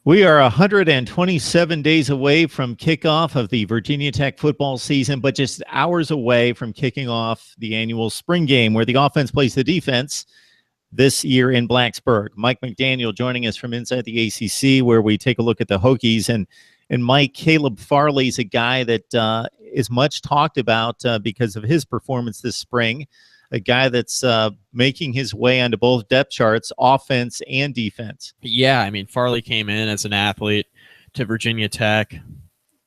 We are 127 days away from kickoff of the Virginia Tech football season, but just hours away from kicking off the annual spring game where the offense plays the defense this year in Blacksburg. Mike McDaniel joining us from inside the ACC, where we take a look at the Hokies. And Mike, Caleb Farley is a guy that is much talked about because of his performance this spring, a guy that's making his way onto both depth charts, offense and defense. Yeah, I mean, Farley came in as an athlete to Virginia Tech,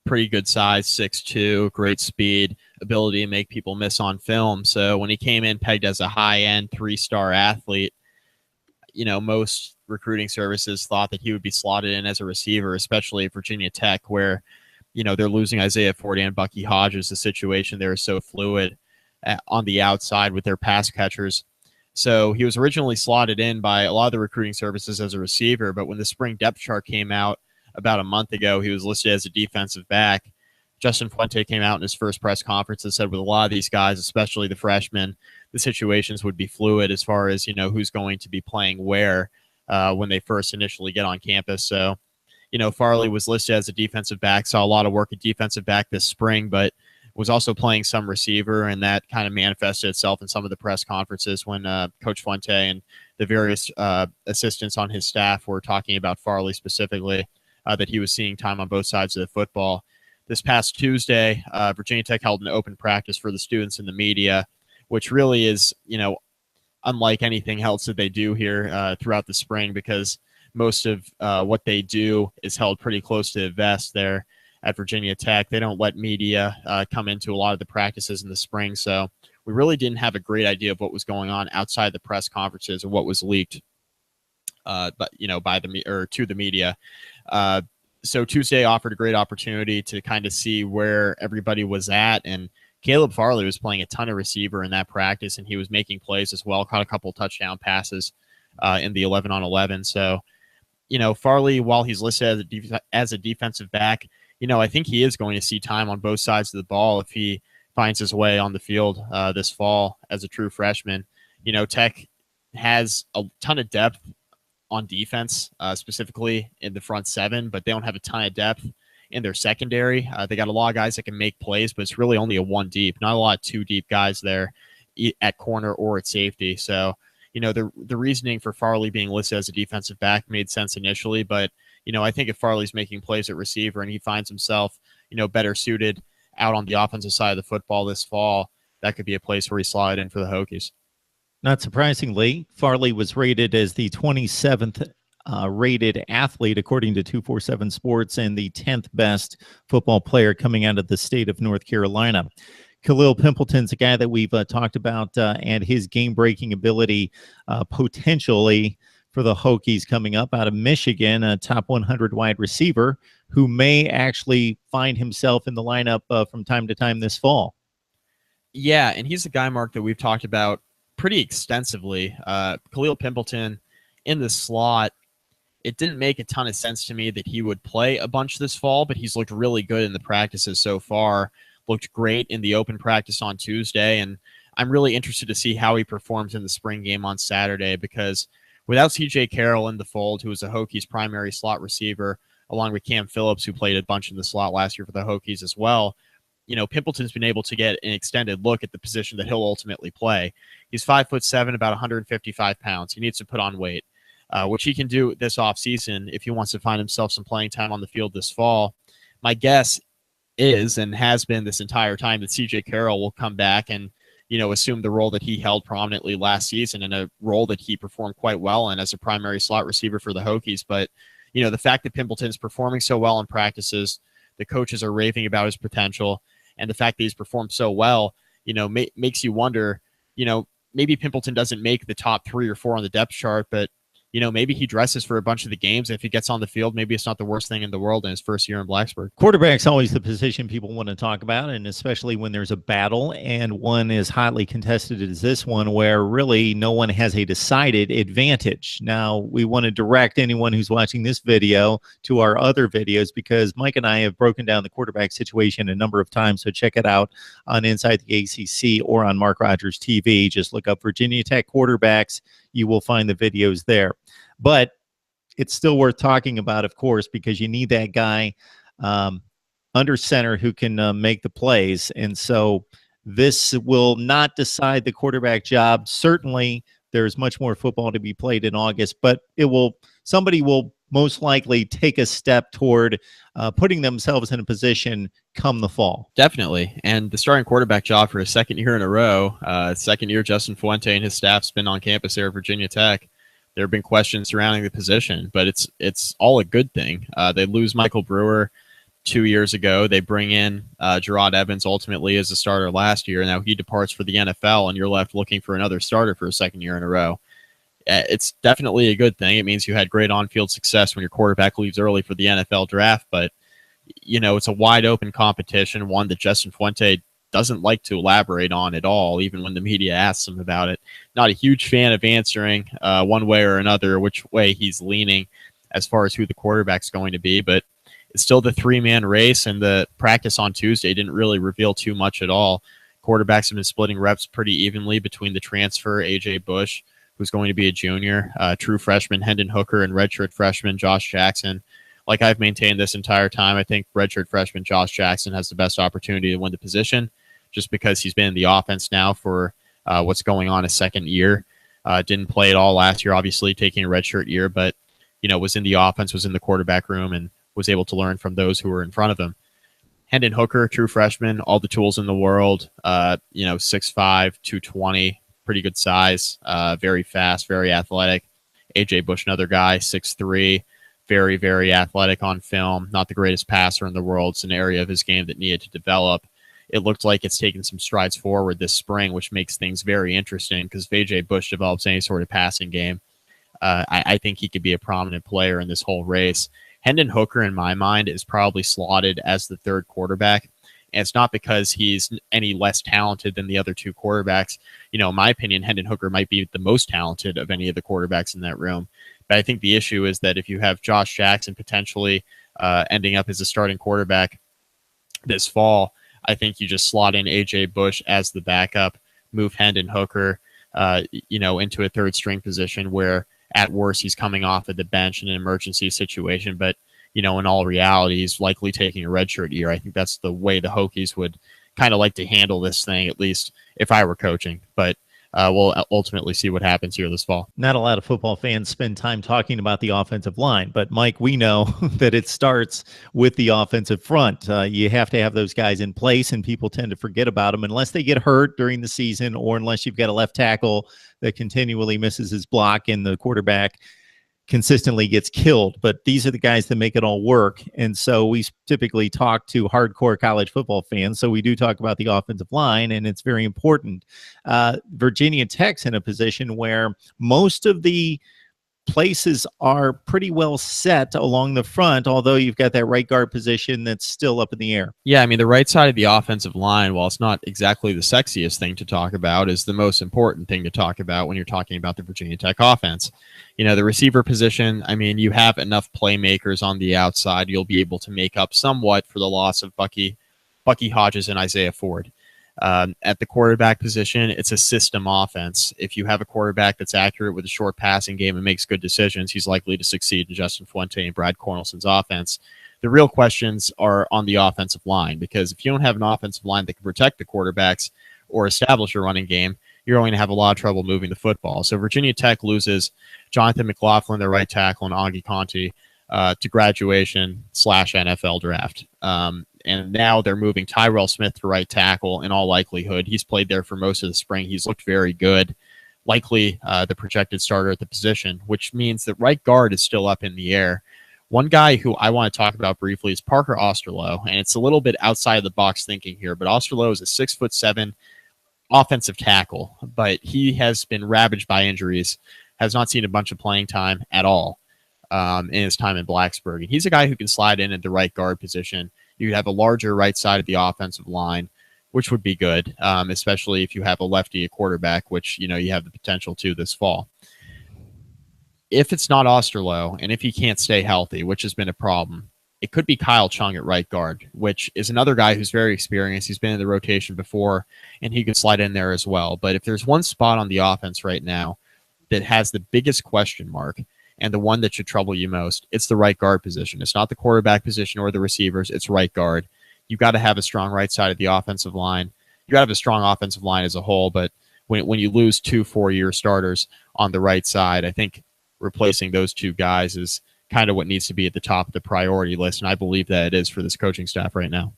pretty good size, 6'2", great speed, ability to make people miss on film. So when he came in pegged as a high-end 3-star athlete, you know, most recruiting services thought that he would be slotted in as a receiver, especially at Virginia Tech, where, you know, they're losing Isaiah Ford and Bucky Hodges. The situation there is so fluid on the outside with their pass catchers. So he was originally slotted in by a lot of the recruiting services as a receiver, but when the spring depth chart came out about a month ago, he was listed as a defensive back. Justin Fuente came out in his first press conference and said with a lot of these guys, especially the freshmen, the situations would be fluid as far as, you know, who's going to be playing where when they first initially get on campus. So, you know, Farley was listed as a defensive back, saw a lot of work at defensive back this spring, but was also playing some receiver, and that kind of manifested itself in some of the press conferences when Coach Fuente and the various assistants on his staff were talking about Farley specifically, that he was seeing time on both sides of the football. This past Tuesday, Virginia Tech held an open practice for the students and the media, which really is, you know, unlike anything else that they do here throughout the spring, because most of what they do is held pretty close to the vest there at Virginia Tech. They don't let media come into a lot of the practices in the spring, so we really didn't have a great idea of what was going on outside the press conferences or what was leaked, but you know, by the or to the media. So Tuesday offered a great opportunity to kind of see where everybody was at, and Caleb Farley was playing a ton of receiver in that practice, and he was making plays as well. Caught a couple touchdown passes in the 11-on-11. So, you know, Farley, while he's listed as a defensive back, you know, I think he is going to see time on both sides of the ball if he finds his way on the field this fall as a true freshman. You know, Tech has a ton of depth on defense, specifically in the front seven, but they don't have a ton of depth in their secondary. They got a lot of guys that can make plays, but it's really only a one deep, not a lot of two deep guys there at corner or at safety. So, you know, the reasoning for Farley being listed as a defensive back made sense initially, but you know, I think if Farley's making plays at receiver and he finds himself, you know, better suited out on the offensive side of the football this fall, that could be a place where he slide in for the Hokies. Not surprisingly, Farley was rated as the 27th rated athlete according to 247 Sports and the 10th best football player coming out of the state of North Carolina. Khalil Pimpleton's a guy that we've talked about and his game-breaking ability potentially for the Hokies coming up out of Michigan, a top 100 wide receiver who may actually find himself in the lineup from time to time this fall. Yeah, and he's a guy, Mark, that we've talked about pretty extensively. Khalil Pimpleton in the slot, it didn't make a ton of sense to me that he would play a bunch this fall, but he's looked really good in the practices so far, looked great in the open practice on Tuesday, and I'm really interested to see how he performs in the spring game on Saturday, because without C.J. Carroll in the fold, who was a Hokies primary slot receiver, along with Cam Phillips, who played a bunch in the slot last year for the Hokies as well, you know, Pimpleton's been able to get an extended look at the position that he'll ultimately play. He's 5'7", about 155 pounds. He needs to put on weight, which he can do this offseason if he wants to find himself some playing time on the field this fall. My guess is, and has been this entire time, that C.J. Carroll will come back and, you know, assume the role that he held prominently last season, and a role that he performed quite well in as a primary slot receiver for the Hokies. But, you know, the fact that Pimpleton's performing so well in practices, the coaches are raving about his potential, and the fact that he's performed so well, you know, makes you wonder, you know, maybe Pimpleton doesn't make the top 3 or 4 on the depth chart, but you know, maybe he dresses for a bunch of the games. If he gets on the field, maybe it's not the worst thing in the world in his first year in Blacksburg. Quarterback's always the position people want to talk about, and especially when there's a battle and one is hotly contested as this one, where really no one has a decided advantage. Now, we want to direct anyone who's watching this video to our other videos, because Mike and I have broken down the quarterback situation a number of times, so check it out on Inside the ACC or on Mark Rogers TV. Just look up Virginia Tech quarterbacks. You will find the videos there. But it's still worth talking about, of course, because you need that guy under center who can make the plays. And so this will not decide the quarterback job. Certainly, there's much more football to be played in August, but somebody will most likely take a step toward putting themselves in a position come the fall. Definitely. And the starting quarterback job for a second year in a row, second year Justin Fuente and his staff's been on campus here at Virginia Tech. There have been questions surrounding the position, but it's all a good thing. They lose Michael Brewer 2 years ago. They bring in Gerard Evans ultimately as a starter last year. Now he departs for the NFL, and you're left looking for another starter for a second year in a row. It's definitely a good thing. It means you had great on-field success when your quarterback leaves early for the NFL draft, but it's a wide open competition, one that Justin Fuente doesn't like to elaborate on at all, even when the media asks him about it. Not a huge fan of answering one way or another which way he's leaning as far as who the quarterback's going to be, but it's still the three-man race, and the practice on Tuesday didn't really reveal too much at all. Quarterbacks have been splitting reps pretty evenly between the transfer, A.J. Bush, who's going to be a junior, true freshman Hendon Hooker, and redshirt freshman Josh Jackson. Like I've maintained this entire time, I think redshirt freshman Josh Jackson has the best opportunity to win the position just because he's been in the offense now for what's going on a second year. Didn't play at all last year, obviously, taking a redshirt year, but was in the offense, was in the quarterback room, and was able to learn from those who were in front of him. Hendon Hooker, true freshman, all the tools in the world, 6'5", 220, pretty good size, very fast, very athletic. A.J. Bush, another guy, 6'3", very, very athletic on film, not the greatest passer in the world. It's an area of his game that needed to develop. It looked like it's taken some strides forward this spring, which makes things very interesting because if A.J. Bush develops any sort of passing game, I think he could be a prominent player in this whole race. Hendon Hooker, in my mind, is probably slotted as the third quarterback. And it's not because he's any less talented than the other two quarterbacks. In my opinion, Hendon Hooker might be the most talented of any of the quarterbacks in that room. But I think the issue is that if you have Josh Jackson potentially ending up as a starting quarterback this fall, I think you just slot in A.J. Bush as the backup, move Hendon Hooker, into a third string position where at worst he's coming off of the bench in an emergency situation. But in all reality, he's likely taking a redshirt year. I think that's the way the Hokies would kind of like to handle this thing, at least if I were coaching. But we'll ultimately see what happens here this fall. Not a lot of football fans spend time talking about the offensive line, but Mike, we know that it starts with the offensive front. You have to have those guys in place, and people tend to forget about them unless they get hurt during the season or unless you've got a left tackle that continually misses his block and the quarterback consistently gets killed. But these are the guys that make it all work. And so we typically talk to hardcore college football fans. So we do talk about the offensive line, and it's very important. Virginia Tech's in a position where most of the places are pretty well set along the front, although you've got that right guard position that's still up in the air. Yeah, I mean, the right side of the offensive line, while it's not exactly the sexiest thing to talk about, is the most important thing to talk about when you're talking about the Virginia Tech offense. The receiver position, I mean, you have enough playmakers on the outside. You'll be able to make up somewhat for the loss of Bucky Hodges and Isaiah Ford. At the quarterback position, it's a system offense. If you have a quarterback that's accurate with a short passing game and makes good decisions, he's likely to succeed in Justin Fuente and Brad Cornelson's offense. The real questions are on the offensive line, because if you don't have an offensive line that can protect the quarterbacks or establish a running game, you're going to have a lot of trouble moving the football. So Virginia Tech loses Jonathan McLaughlin, their right tackle, and Augie Conti to graduation/NFL draft. And now they're moving Tyrell Smith to right tackle in all likelihood. He's played there for most of the spring. He's looked very good, likely the projected starter at the position, which means that right guard is still up in the air. One guy who I want to talk about briefly is Parker Osterloh, and it's a little bit outside of the box thinking here, but Osterloh is a 6'7" offensive tackle, but he has been ravaged by injuries, has not seen a bunch of playing time at all in his time in Blacksburg. And he's a guy who can slide in at the right guard position. You'd have a larger right side of the offensive line, which would be good, especially if you have a lefty at quarterback, which you have the potential to this fall. If it's not Osterloh, and if he can't stay healthy, which has been a problem, it could be Kyle Chung at right guard, which is another guy who's very experienced. He's been in the rotation before, and he could slide in there as well. But if there's one spot on the offense right now that has the biggest question mark, and the one that should trouble you most, it's the right guard position. It's not the quarterback position or the receivers. It's right guard. You've got to have a strong right side of the offensive line. You got to have a strong offensive line as a whole, but when you lose 2 4-year starters on the right side, I think replacing those two guys is kind of what needs to be at the top of the priority list, and I believe that it is for this coaching staff right now.